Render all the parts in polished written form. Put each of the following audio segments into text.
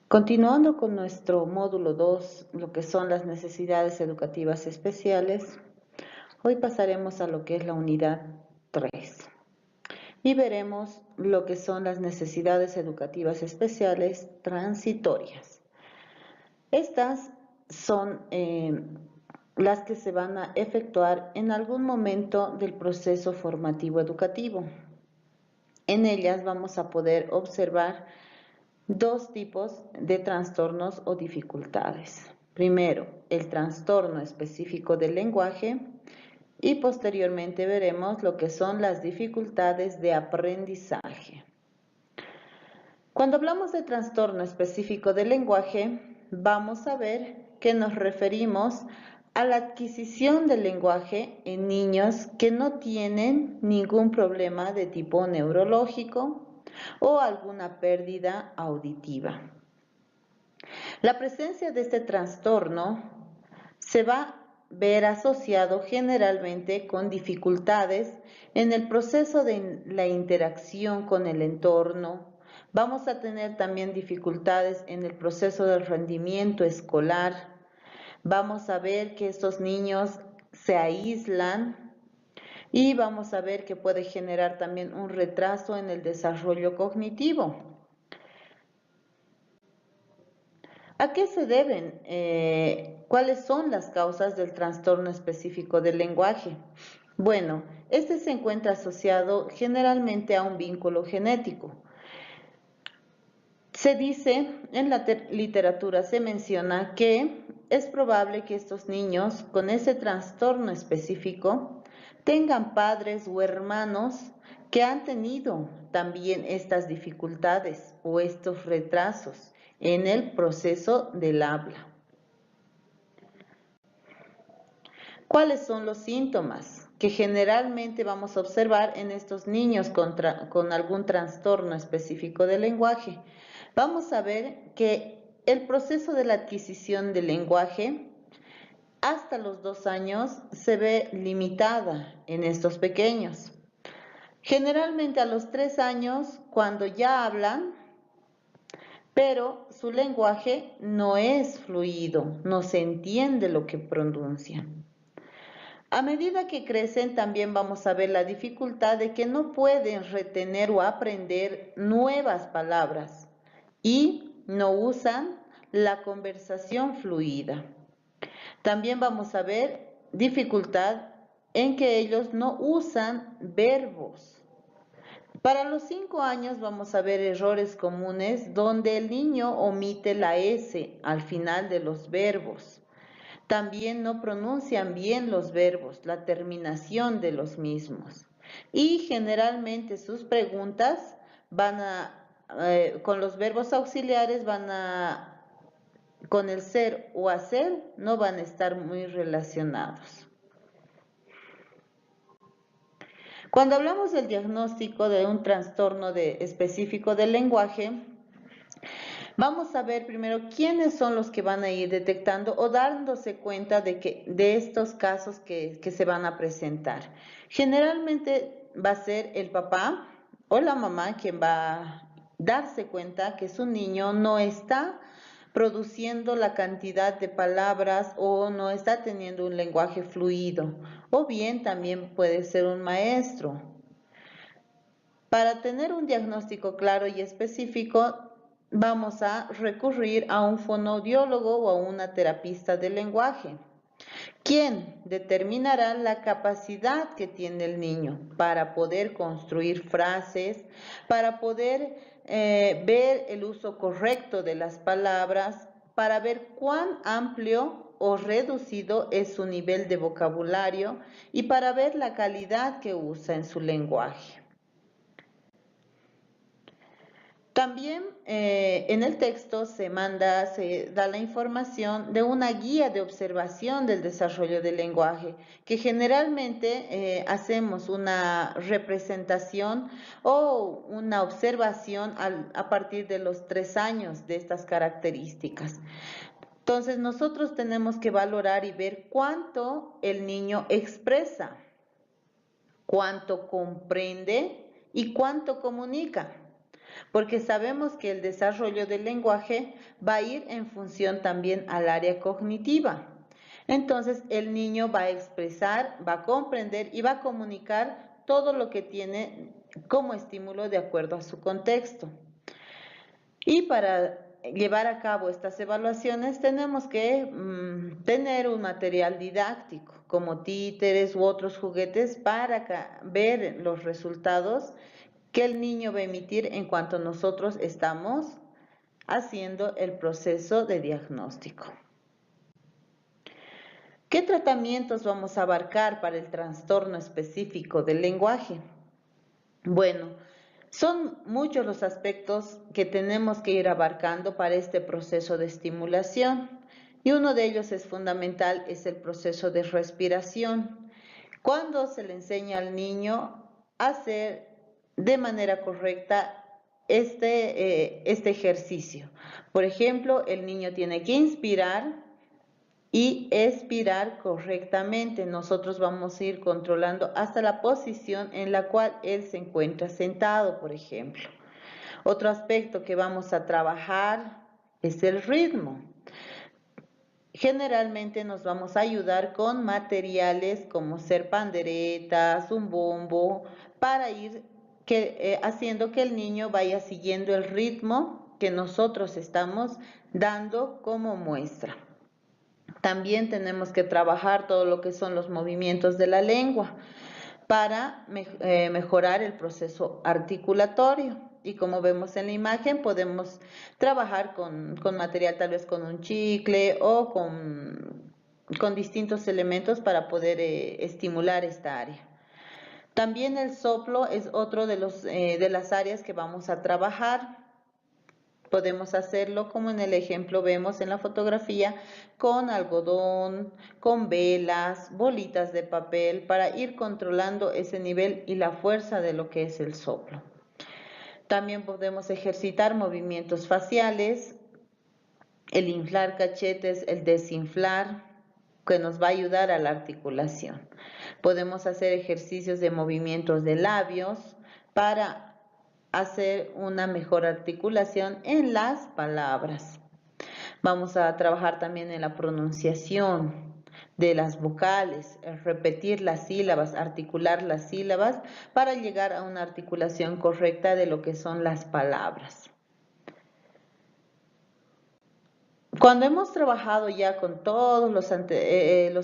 Continuando con nuestro módulo 2, lo que son las necesidades educativas especiales, hoy pasaremos a lo que es la unidad 3 y veremos lo que son las necesidades educativas especiales transitorias. Estas son las que se van a efectuar en algún momento del proceso formativo educativo. En ellas vamos a poder observar dos tipos de trastornos o dificultades. Primero, el trastorno específico del lenguaje y posteriormente veremos lo que son las dificultades de aprendizaje. Cuando hablamos de trastorno específico del lenguaje, vamos a ver que nos referimos a la adquisición del lenguaje en niños que no tienen ningún problema de tipo neurológico o alguna pérdida auditiva. La presencia de este trastorno se va a ver asociado generalmente con dificultades en el proceso de la interacción con el entorno. Vamos a tener también dificultades en el proceso del rendimiento escolar. Vamos a ver que estos niños se aíslan y vamos a ver que puede generar también un retraso en el desarrollo cognitivo. ¿A qué se deben? ¿Cuáles son las causas del trastorno específico del lenguaje? Bueno, este se encuentra asociado generalmente a un vínculo genético. Se dice, en la literatura se menciona que es probable que estos niños con ese trastorno específico tengan padres o hermanos que han tenido también estas dificultades o estos retrasos en el proceso del habla. ¿Cuáles son los síntomas que generalmente vamos a observar en estos niños con algún trastorno específico del lenguaje? Vamos a ver que el proceso de la adquisición del lenguaje hasta los 2 años se ve limitada en estos pequeños. Generalmente a los 3 años, cuando ya hablan, pero su lenguaje no es fluido, no se entiende lo que pronuncian. A medida que crecen también vamos a ver la dificultad de que no pueden retener o aprender nuevas palabras y no usan la conversación fluida. También vamos a ver dificultad en que ellos no usan verbos. Para los 5 años vamos a ver errores comunes donde el niño omite la S al final de los verbos. También no pronuncian bien los verbos, la terminación de los mismos. Y generalmente sus preguntas con los verbos auxiliares con el ser o hacer, no van a estar muy relacionados. Cuando hablamos del diagnóstico de un trastorno específico del lenguaje, vamos a ver primero quiénes son los que van a ir detectando o dándose cuenta de estos casos que se van a presentar. Generalmente va a ser el papá o la mamá quien va a darse cuenta que su niño no está produciendo la cantidad de palabras o no está teniendo un lenguaje fluido, o bien también puede ser un maestro. Para tener un diagnóstico claro y específico, vamos a recurrir a un fonoaudiólogo o a una terapista del lenguaje, quien determinará la capacidad que tiene el niño para poder construir frases, para poder ver el uso correcto de las palabras, para ver cuán amplio o reducido es su nivel de vocabulario y para ver la calidad que usa en su lenguaje. También en el texto se da la información de una guía de observación del desarrollo del lenguaje, que generalmente hacemos una representación o una observación a partir de los 3 años de estas características. Entonces nosotros tenemos que valorar y ver cuánto el niño expresa, cuánto comprende y cuánto comunica. porque sabemos que el desarrollo del lenguaje va a ir en función también al área cognitiva. Entonces, el niño va a expresar, va a comprender y va a comunicar todo lo que tiene como estímulo de acuerdo a su contexto. Y para llevar a cabo estas evaluaciones tenemos que tener un material didáctico como títeres u otros juguetes para ver los resultados que el niño va a emitir en cuanto nosotros estamos haciendo el proceso de diagnóstico. ¿Qué tratamientos vamos a abarcar para el trastorno específico del lenguaje? Bueno, son muchos los aspectos que tenemos que ir abarcando para este proceso de estimulación y uno de ellos es fundamental, es el proceso de respiración. Cuando se le enseña al niño a hacer de manera correcta este ejercicio. Por ejemplo, el niño tiene que inspirar y expirar correctamente. Nosotros vamos a ir controlando hasta la posición en la cual él se encuentra sentado, por ejemplo. Otro aspecto que vamos a trabajar es el ritmo. Generalmente nos vamos a ayudar con materiales como ser panderetas, un bombo, para ir haciendo que el niño vaya siguiendo el ritmo que nosotros estamos dando como muestra. También tenemos que trabajar todo lo que son los movimientos de la lengua para mejorar el proceso articulatorio. Y como vemos en la imagen, podemos trabajar con material, tal vez con un chicle o con distintos elementos para poder estimular esta área. También el soplo es otro de las áreas que vamos a trabajar. Podemos hacerlo como en el ejemplo vemos en la fotografía, con algodón, con velas, bolitas de papel, para ir controlando ese nivel y la fuerza de lo que es el soplo. También podemos ejercitar movimientos faciales, el inflar cachetes, el desinflar, que nos va a ayudar a la articulación. Podemos hacer ejercicios de movimientos de labios para hacer una mejor articulación en las palabras. Vamos a trabajar también en la pronunciación de las vocales, repetir las sílabas, articular las sílabas para llegar a una articulación correcta de lo que son las palabras. Cuando hemos trabajado ya con todos los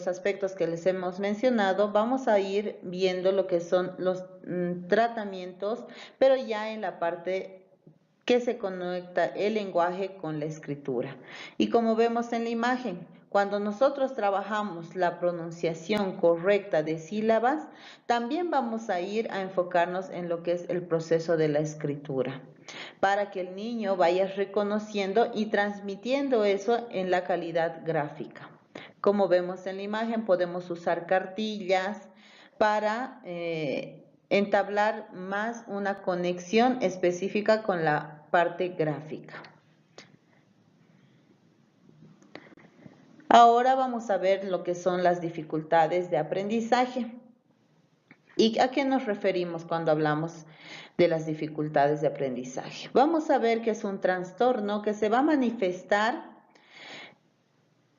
aspectos que les hemos mencionado, vamos a ir viendo lo que son los tratamientos, pero ya en la parte que se conecta el lenguaje con la escritura. Y como vemos en la imagen, cuando nosotros trabajamos la pronunciación correcta de sílabas, también vamos a ir a enfocarnos en lo que es el proceso de la escritura, para que el niño vaya reconociendo y transmitiendo eso en la calidad gráfica. Como vemos en la imagen, podemos usar cartillas para entablar más una conexión específica con la parte gráfica. Ahora vamos a ver lo que son las dificultades de aprendizaje. ¿Y a qué nos referimos cuando hablamos de las dificultades de aprendizaje? Vamos a ver que es un trastorno que se va a manifestar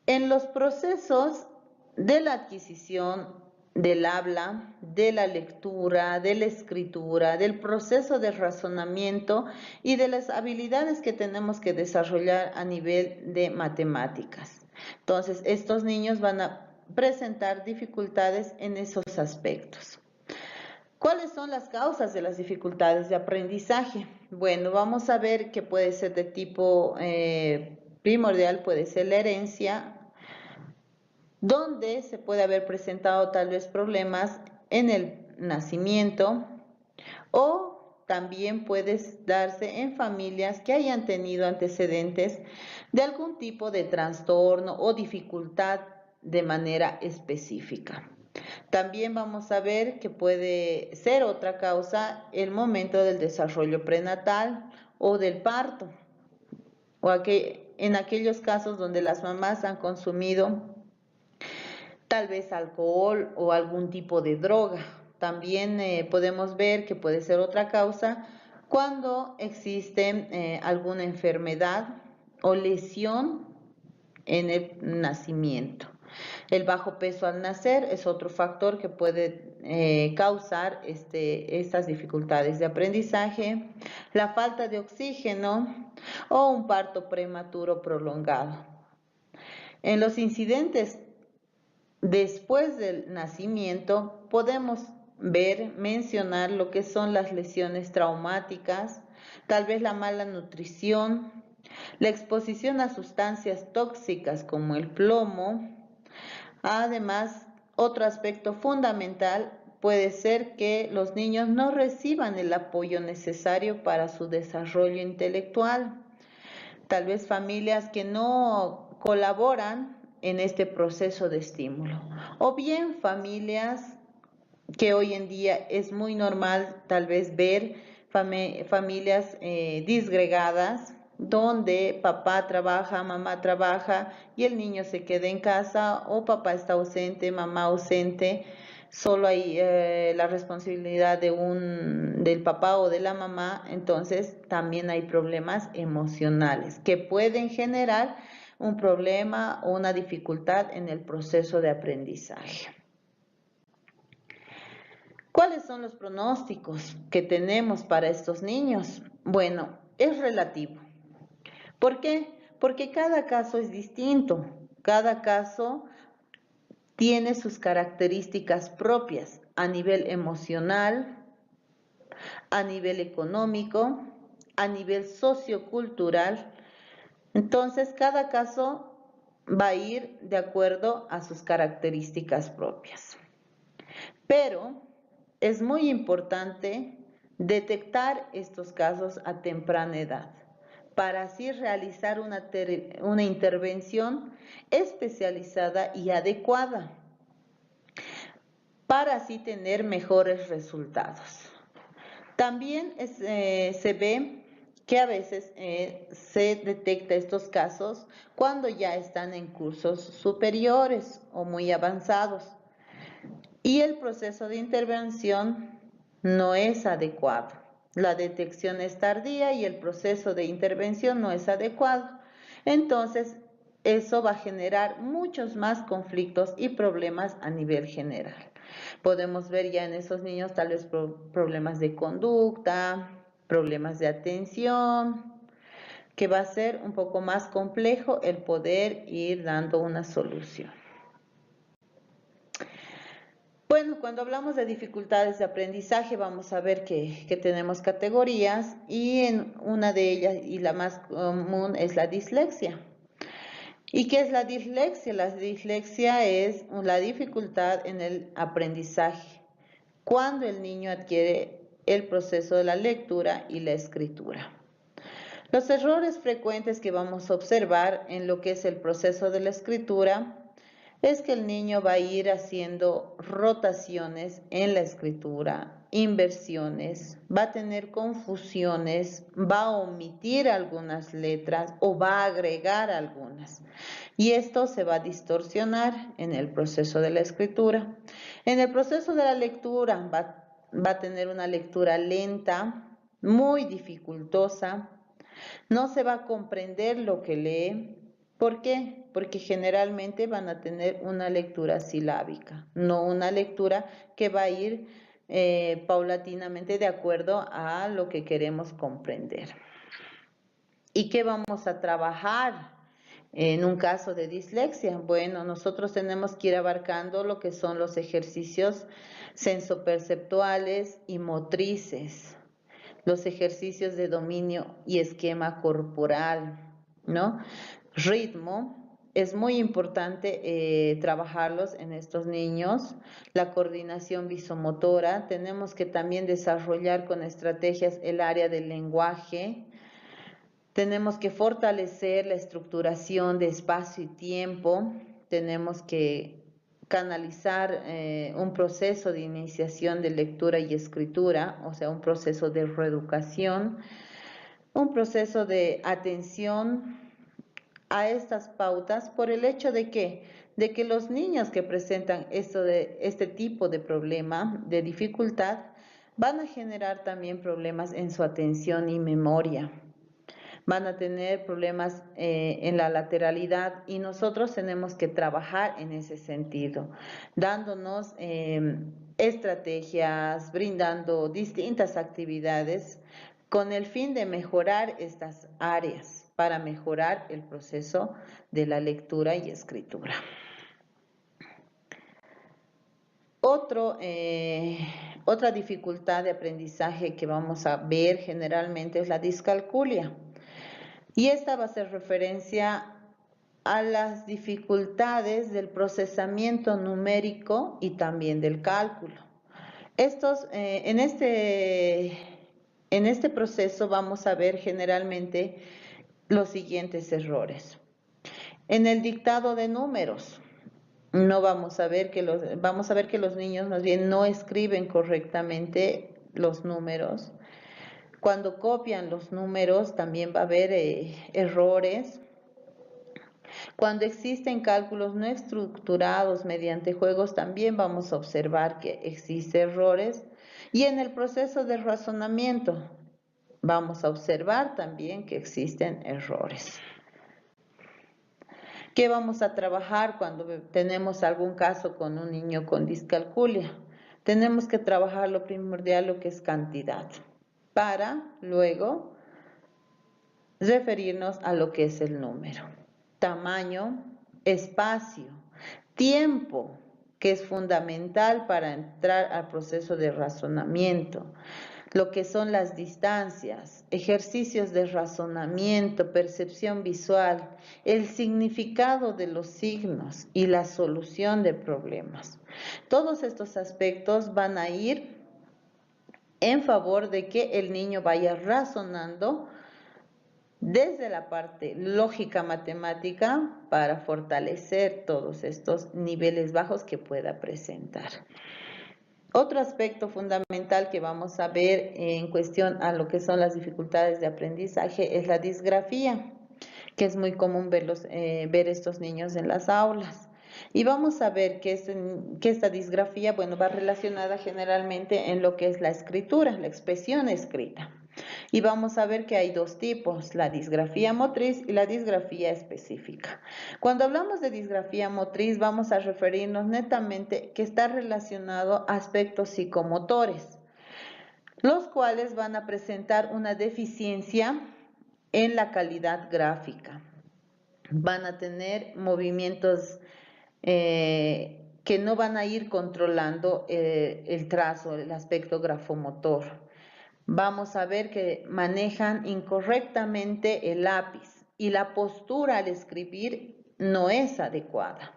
en los procesos de la adquisición del habla, de la lectura, de la escritura, del proceso de razonamiento y de las habilidades que tenemos que desarrollar a nivel de matemáticas. Entonces, estos niños van a presentar dificultades en esos aspectos. ¿Cuáles son las causas de las dificultades de aprendizaje? Bueno, vamos a ver que puede ser de tipo primordial, puede ser la herencia, donde se puede haber presentado tal vez problemas en el nacimiento, o también puede darse en familias que hayan tenido antecedentes de algún tipo de trastorno o dificultad de manera específica. También vamos a ver que puede ser otra causa el momento del desarrollo prenatal o del parto, o en aquellos casos donde las mamás han consumido tal vez alcohol o algún tipo de droga. También podemos ver que puede ser otra causa Cuando existe alguna enfermedad o lesión en el nacimiento. El bajo peso al nacer es otro factor que puede causar estas dificultades de aprendizaje, la falta de oxígeno o un parto prematuro prolongado. En los incidentes después del nacimiento podemos mencionar lo que son las lesiones traumáticas, tal vez la mala nutrición, la exposición a sustancias tóxicas como el plomo. Además, otro aspecto fundamental puede ser que los niños no reciban el apoyo necesario para su desarrollo intelectual. Tal vez familias que no colaboran en este proceso de estímulo. O bien familias que hoy en día es muy normal tal vez ver familias disgregadas donde papá trabaja, mamá trabaja y el niño se queda en casa o papá está ausente, mamá ausente. Solo hay la responsabilidad del papá o de la mamá, entonces también hay problemas emocionales que pueden generar un problema o una dificultad en el proceso de aprendizaje. ¿Cuáles son los pronósticos que tenemos para estos niños? Bueno, es relativo. ¿Por qué? Porque cada caso es distinto. Cada caso tiene sus características propias a nivel emocional, a nivel económico, a nivel sociocultural. Entonces, cada caso va a ir de acuerdo a sus características propias. Pero es muy importante detectar estos casos a temprana edad para así realizar una intervención especializada y adecuada para así tener mejores resultados. También se ve que a veces se detecta estos casos cuando ya están en cursos superiores o muy avanzados y el proceso de intervención no es adecuado. La detección es tardía y el proceso de intervención no es adecuado. Entonces, eso va a generar muchos más conflictos y problemas a nivel general. Podemos ver ya en esos niños tal vez problemas de conducta, problemas de atención, que va a ser un poco más complejo el poder ir dando una solución. Bueno, cuando hablamos de dificultades de aprendizaje vamos a ver que tenemos categorías y en una de ellas y la más común es la dislexia. ¿Y qué es la dislexia? La dislexia es la dificultad en el aprendizaje cuando el niño adquiere el proceso de la lectura y la escritura. Los errores frecuentes que vamos a observar en lo que es el proceso de la escritura es que el niño va a ir haciendo rotaciones en la escritura, inversiones, va a tener confusiones, va a omitir algunas letras o va a agregar algunas. Y esto se va a distorsionar en el proceso de la escritura. En el proceso de la lectura va a tener una lectura lenta, muy dificultosa, no se va a comprender lo que lee. ¿Por qué? Porque generalmente van a tener una lectura silábica, no una lectura que va a ir paulatinamente de acuerdo a lo que queremos comprender. ¿Y qué vamos a trabajar en un caso de dislexia? Bueno, nosotros tenemos que ir abarcando lo que son los ejercicios sensoperceptuales y motrices, los ejercicios de dominio y esquema corporal, ¿no? Ritmo, es muy importante trabajarlos en estos niños. La coordinación visomotora, tenemos que también desarrollar con estrategias el área del lenguaje. Tenemos que fortalecer la estructuración de espacio y tiempo. Tenemos que canalizar un proceso de iniciación de lectura y escritura, o sea, un proceso de reeducación, un proceso de atención a estas pautas por el hecho de que los niños que presentan este tipo de problema, de dificultad, Van a generar también problemas en su atención y memoria. Van a tener problemas en la lateralidad y nosotros tenemos que trabajar en ese sentido, dándonos estrategias, brindando distintas actividades con el fin de mejorar estas áreas para mejorar el proceso de la lectura y escritura. Otra dificultad de aprendizaje que vamos a ver generalmente es la discalculia. Y esta va a hacer referencia a las dificultades del procesamiento numérico y también del cálculo. En este proceso vamos a ver generalmente los siguientes errores. En el dictado de números, vamos a ver que los niños más bien no escriben correctamente los números. Cuando copian los números también va a haber errores. Cuando existen cálculos no estructurados mediante juegos también vamos a observar que existen errores. Y en el proceso de razonamiento vamos a observar también que existen errores. ¿Qué vamos a trabajar cuando tenemos algún caso con un niño con discalculia? Tenemos que trabajar lo primordial, lo que es cantidad, para luego referirnos a lo que es el número. Tamaño, espacio, tiempo, que es fundamental para entrar al proceso de razonamiento. Lo que son las distancias, ejercicios de razonamiento, percepción visual, el significado de los signos y la solución de problemas. Todos estos aspectos van a ir en favor de que el niño vaya razonando desde la parte lógica matemática para fortalecer todos estos niveles bajos que pueda presentar. Otro aspecto fundamental que vamos a ver en cuestión a lo que son las dificultades de aprendizaje es la disgrafía, que es muy común ver estos niños en las aulas. Y vamos a ver que esta disgrafía, va relacionada generalmente en lo que es la escritura, la expresión escrita. Y vamos a ver que hay dos tipos, la disgrafía motriz y la disgrafía específica. Cuando hablamos de disgrafía motriz, vamos a referirnos netamente que está relacionado a aspectos psicomotores, los cuales van a presentar una deficiencia en la calidad gráfica. Van a tener movimientos que no van a ir controlando el trazo, el aspecto grafomotor. Vamos a ver que manejan incorrectamente el lápiz y la postura al escribir no es adecuada.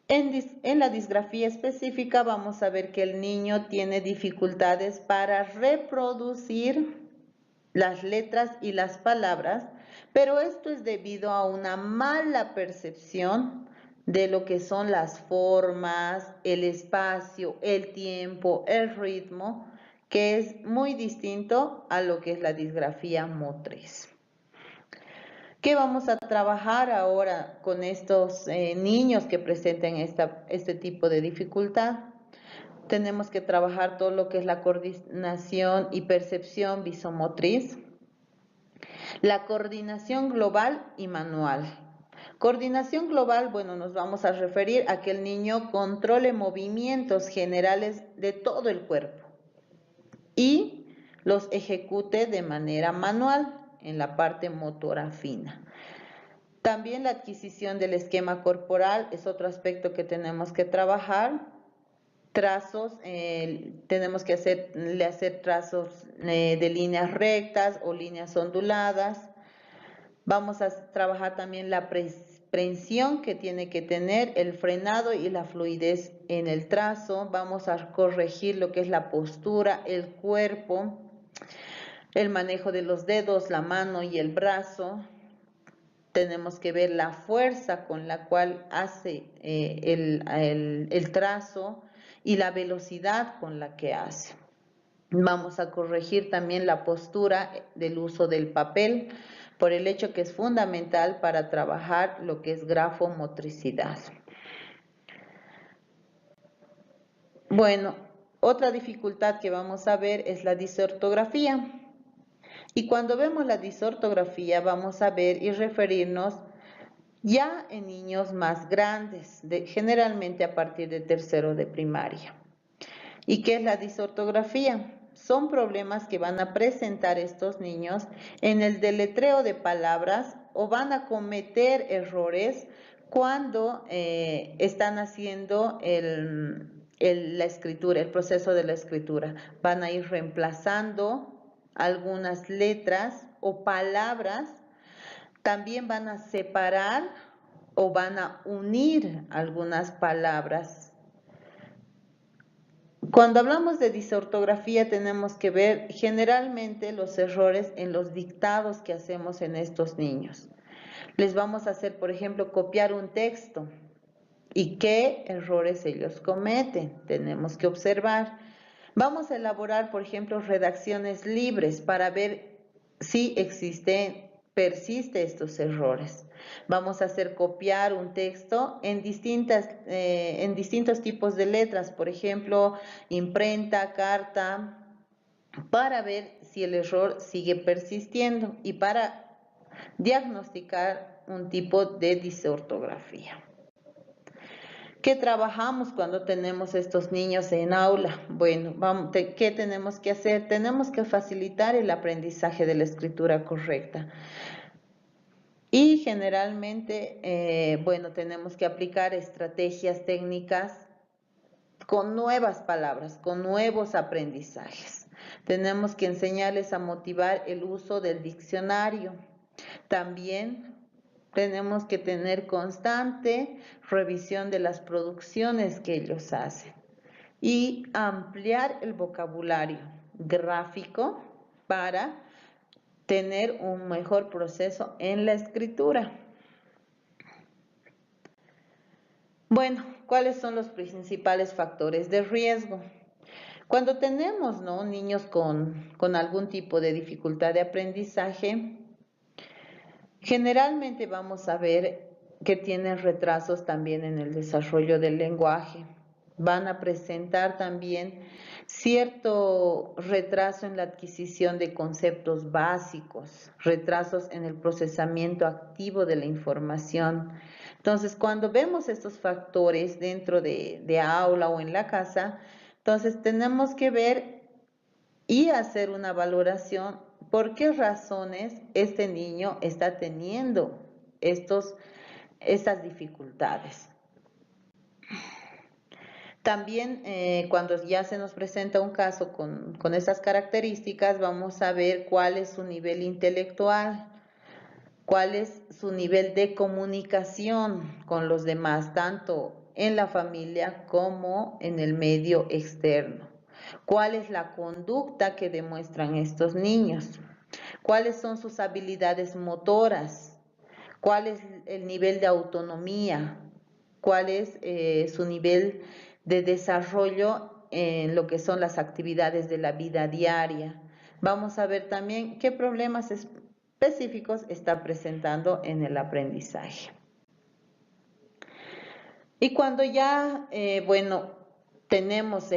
En la disgrafía específica vamos a ver que el niño tiene dificultades para reproducir las letras y las palabras, pero esto es debido a una mala percepción de lo que son las formas, el espacio, el tiempo, el ritmo, que es muy distinto a lo que es la disgrafía motriz. ¿Qué vamos a trabajar ahora con estos niños que presenten este tipo de dificultad? Tenemos que trabajar todo lo que es la coordinación y percepción visomotriz, la coordinación global y manual. Coordinación global, nos vamos a referir a que el niño controle movimientos generales de todo el cuerpo y los ejecute de manera manual en la parte motora fina. También la adquisición del esquema corporal es otro aspecto que tenemos que trabajar. Trazos, tenemos que hacer trazos de líneas rectas o líneas onduladas. Vamos a trabajar también la prensión que tiene que tener, el frenado y la fluidez en el trazo. Vamos a corregir lo que es la postura, el cuerpo, el manejo de los dedos, la mano y el brazo. Tenemos que ver la fuerza con la cual hace el trazo y la velocidad con la que hace. Vamos a corregir también la postura del uso del papel, por el hecho que es fundamental para trabajar lo que es grafomotricidad. Otra dificultad que vamos a ver es la disortografía. Y cuando vemos la disortografía vamos a ver y referirnos ya en niños más grandes, generalmente a partir de tercero de primaria. ¿Y qué es la disortografía? Son problemas que van a presentar estos niños en el deletreo de palabras o van a cometer errores cuando están haciendo la escritura, el proceso de la escritura. Van a ir reemplazando algunas letras o palabras, también van a separar o van a unir algunas palabras. Cuando hablamos de disortografía tenemos que ver generalmente los errores en los dictados que hacemos en estos niños. Les vamos a hacer, por ejemplo, copiar un texto. ¿Y qué errores ellos cometen? Tenemos que observar. Vamos a elaborar, por ejemplo, redacciones libres para ver si persisten estos errores. Vamos a hacer copiar un texto en distintos tipos de letras, por ejemplo, imprenta, carta, para ver si el error sigue persistiendo y para diagnosticar un tipo de disortografía. ¿Qué trabajamos cuando tenemos estos niños en aula? Bueno, ¿qué tenemos que hacer? Tenemos que facilitar el aprendizaje de la escritura correcta. Y generalmente, bueno, tenemos que aplicar estrategias técnicas con nuevas palabras, con nuevos aprendizajes. Tenemos que enseñarles a motivar el uso del diccionario. También tenemos que tener constante revisión de las producciones que ellos hacen y ampliar el vocabulario gráfico para tener un mejor proceso en la escritura. Bueno, ¿cuáles son los principales factores de riesgo? Cuando tenemos niños con algún tipo de dificultad de aprendizaje, generalmente vamos a ver que tienen retrasos también en el desarrollo del lenguaje. Van a presentar también cierto retraso en la adquisición de conceptos básicos, retrasos en el procesamiento activo de la información. Entonces, cuando vemos estos factores dentro de aula o en la casa, entonces tenemos que ver y hacer una valoración por qué razones este niño está teniendo estas dificultades. También cuando ya se nos presenta un caso con estas características, vamos a ver cuál es su nivel intelectual, cuál es su nivel de comunicación con los demás, tanto en la familia como en el medio externo. ¿Cuál es la conducta que demuestran estos niños? ¿Cuáles son sus habilidades motoras? ¿Cuál es el nivel de autonomía? ¿Cuál es su nivel de desarrollo en lo que son las actividades de la vida diaria? Vamos a ver también qué problemas específicos está presentando en el aprendizaje. Y cuando ya, tenemos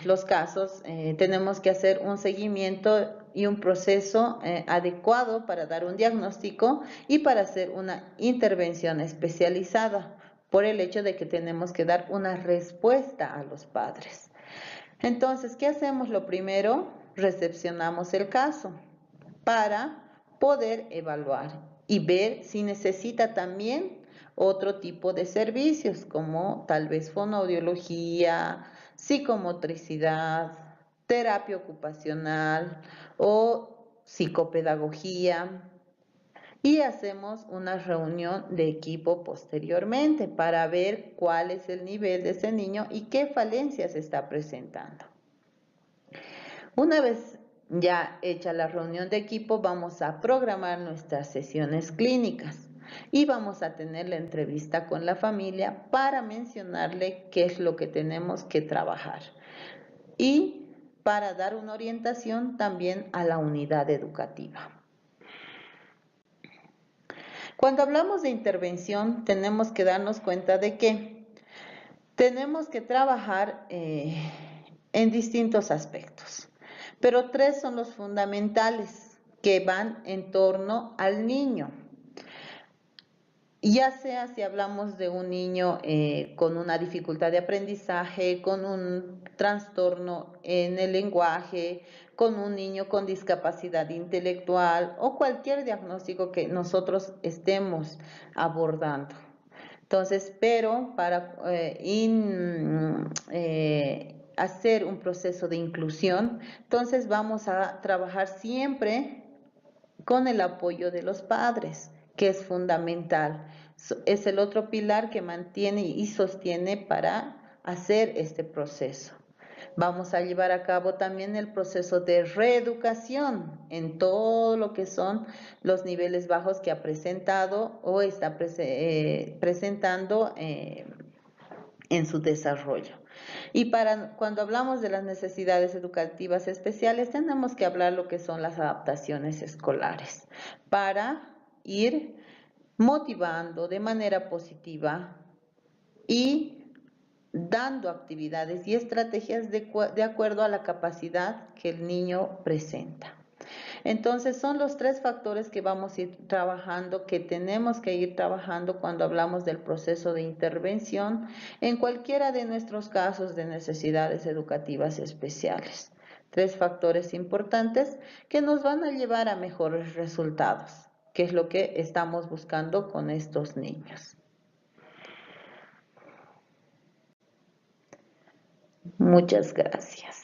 los casos, tenemos que hacer un seguimiento y un proceso adecuado para dar un diagnóstico y para hacer una intervención especializada, por el hecho de que tenemos que dar una respuesta a los padres. Entonces, ¿qué hacemos? Lo primero, recepcionamos el caso para poder evaluar y ver si necesita también otro tipo de servicios, como tal vez fonoaudiología, psicomotricidad, terapia ocupacional o psicopedagogía. Y hacemos una reunión de equipo posteriormente para ver cuál es el nivel de ese niño y qué falencias está presentando. Una vez ya hecha la reunión de equipo, vamos a programar nuestras sesiones clínicas y vamos a tener la entrevista con la familia para mencionarle qué es lo que tenemos que trabajar y para dar una orientación también a la unidad educativa. Cuando hablamos de intervención, tenemos que darnos cuenta de que tenemos que trabajar en distintos aspectos. Pero 3 son los fundamentales que van en torno al niño. Ya sea si hablamos de un niño con una dificultad de aprendizaje, con un trastorno en el lenguaje, con un niño con discapacidad intelectual o cualquier diagnóstico que nosotros estemos abordando. Entonces, pero para hacer un proceso de inclusión, entonces vamos a trabajar siempre con el apoyo de los padres, que es fundamental. Es el otro pilar que mantiene y sostiene para hacer este proceso. Vamos a llevar a cabo también el proceso de reeducación en todo lo que son los niveles bajos que ha presentado o está presentando en su desarrollo. Y cuando hablamos de las necesidades educativas especiales, tenemos que hablar lo que son las adaptaciones escolares para ir motivando de manera positiva y dando actividades y estrategias de acuerdo a la capacidad que el niño presenta. Entonces son los 3 factores que vamos a ir trabajando, que tenemos que ir trabajando cuando hablamos del proceso de intervención en cualquiera de nuestros casos de necesidades educativas especiales. 3 factores importantes que nos van a llevar a mejores resultados, que es lo que estamos buscando con estos niños. Muchas gracias.